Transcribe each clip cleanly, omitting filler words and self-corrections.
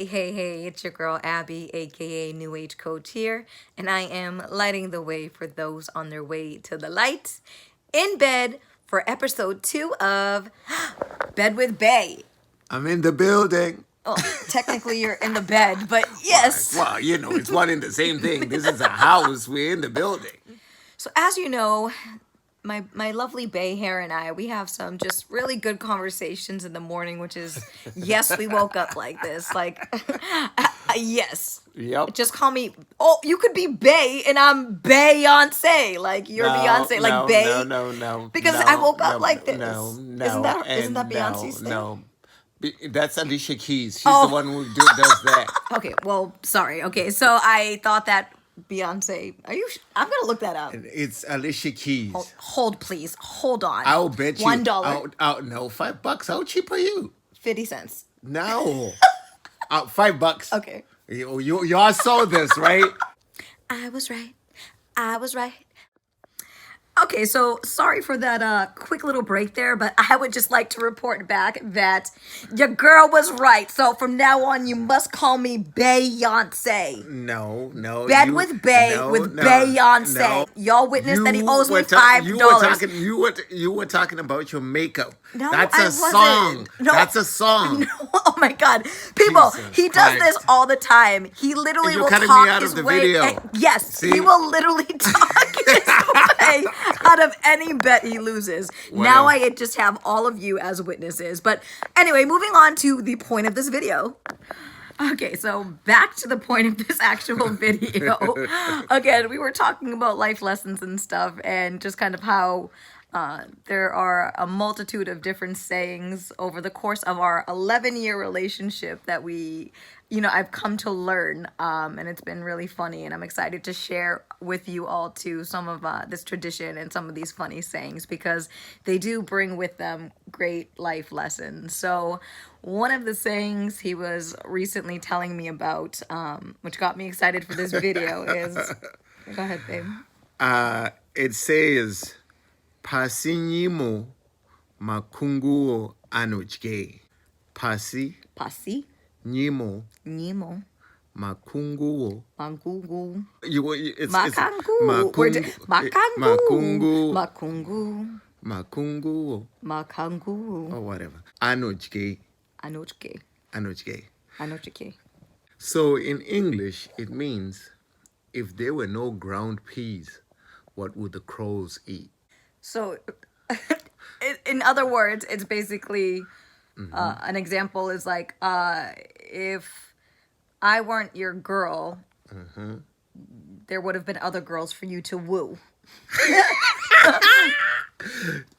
Hey, it's your girl Abby, aka New Age Coach here, and I am lighting the way for those on their way to the light in bed for episode 2 of Bed with Bae. I'm in the building. Oh, technically you're in the bed, but yes. Well, it's one and the same thing. This is a house. We're in the building. So as you know, my lovely Bay hair and I, we have some just really good conversations in the morning, which is, yes, we woke up like this. Yes. Yep. Just call me, you could be Bay and I'm Bae-Yonce. Like, you're Beyonce. Like, Bay. No. Because I woke up like this. Isn't that Beyonce's thing? No. That's Alicia Keys. She's the one who does that. Okay, well, sorry. Okay, so I thought that Beyonce. I'm gonna look that up. It's Alicia Keys. Hold, please. Hold on. I'll bet you $1. No, $5. How cheap are you? 50 cents. No. $5. Okay. Y'all saw this, right? I was right. Okay, so sorry for that quick little break there, but I would just like to report back that your girl was right. So from now on, you must call me Bae-Yonce. No. Bed with Bae with Bae-Yonce. No. Y'all witnessed that he owes me $5. You were talking about your makeup. No, That's I a wasn't. song. No. That's a song. No, oh my God. People, Jesus he does this Christ. all the time. He literally And you're will cutting talk me out his of the way. video. Yes, See? he will literally talk his way out of any bet he loses. Whatever. Now I just have all of you as witnesses. But anyway, moving on to the point of this video. Okay, so back to the point of this actual video. Again, we were talking about life lessons and stuff and just kind of how there are a multitude of different sayings over the course of our 11-year relationship that I've come to learn, and it's been really funny, and I'm excited to share with you all too some of this tradition and some of these funny sayings because they do bring with them great life lessons. So one of the sayings he was recently telling me about, which got me excited for this video is, go ahead, babe. It says, Pasinyimo makunguo anochge. Pasi nyimo Nimo. makunguo. Makungu. It's Makangu. Makungu. Makunguo. Makangu. Or whatever. Anochge. Anochke. So in English, it means if there were no ground peas, what would the crows eat? So, in other words, it's basically an example is like, if I weren't your girl, there would have been other girls for you to woo.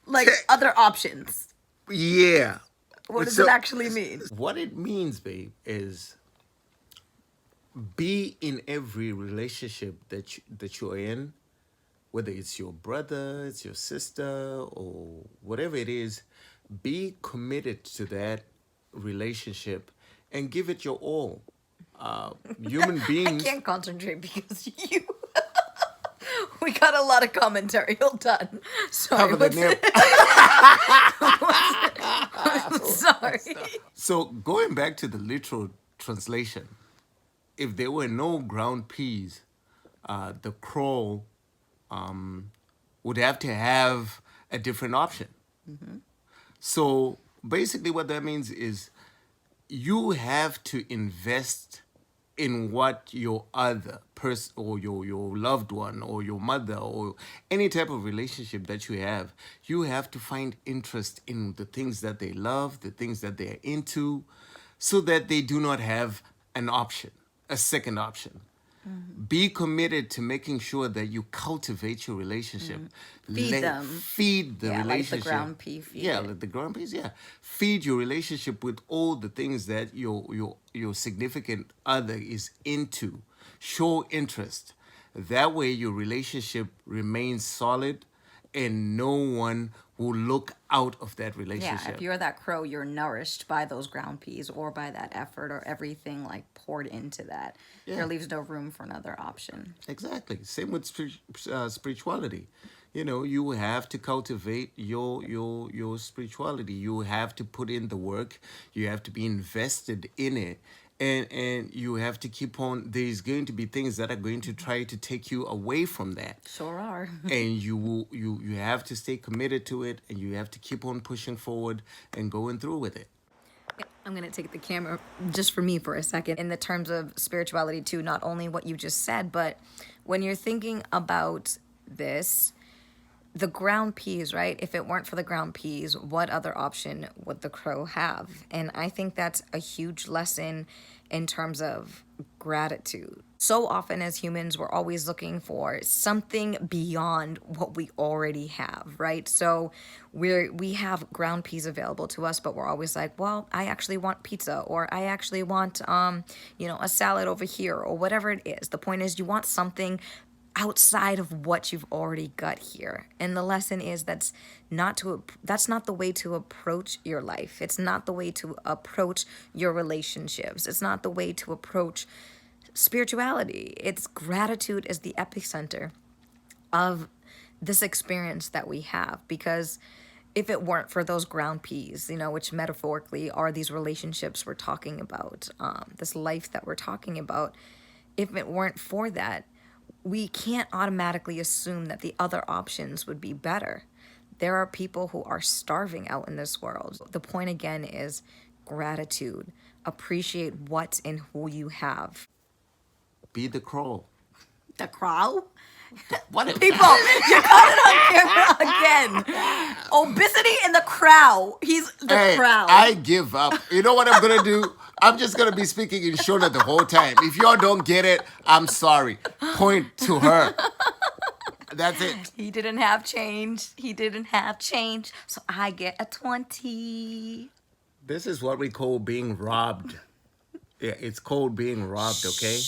Like other options. Yeah. What does it actually mean? What it means, babe, is be in every relationship that you're in, whether it's your brother, it's your sister, or whatever it is, be committed to that relationship and give it your all. Human beings... I can't concentrate because we got a lot of commentary. Hold on. Sorry. Cover the nip. Sorry. So going back to the literal translation, if there were no ground peas, the crow would have to have a different option. So basically what that means is you have to invest in what your other person or your loved one or your mother or any type of relationship that you have to find interest in the things that they love, the things that they're into, so that they do not have an option, a second option. Be committed to making sure that you cultivate your relationship. Feed them. Feed the relationship. Like the ground pea feed. Yeah, like the ground peas, yeah. Feed your relationship with all the things that your significant other is into. Show interest. That way your relationship remains solid and no one will look out of that relationship. Yeah, if you're that crow, you're nourished by those ground peas or by that effort or everything like poured into that. Yeah. There leaves no room for another option. Exactly. Same with spirituality. You have to cultivate your spirituality. You have to put in the work. You have to be invested in it. and you have to keep on. There's going to be things that are going to try to take you away from that. Sure are. And you have to stay committed to it, and you have to keep on pushing forward and going through with it. I'm going to take the camera just for me for a second in the terms of spirituality too, not only what you just said, but when you're thinking about this, the ground peas, right? If it weren't for the ground peas, what other option would the crow have? And I think that's a huge lesson in terms of gratitude. So often as humans, we're always looking for something beyond what we already have, right? So we have ground peas available to us, but we're always like, well, I actually want pizza, or I actually want a salad over here, or whatever it is. The point is you want something outside of what you've already got here. And the lesson is that's not the way to approach your life. It's not the way to approach your relationships. It's not the way to approach spirituality. It's gratitude is the epicenter of this experience that we have, because if it weren't for those ground peas, which metaphorically are these relationships we're talking about, this life that we're talking about, if it weren't for that, we can't automatically assume that the other options would be better. There are people who are starving out in this world. The point again is gratitude. Appreciate what and who you have. Be the crow. The crow? What People, you got it on camera again. Obesity in the crow. He's the crow. I give up. You know what I'm going to do? I'm just going to be speaking in Shona the whole time. If y'all don't get it, I'm sorry. Point to her. That's it. He didn't have change. So I get a 20. This is what we call being robbed. Yeah, it's called being robbed, okay?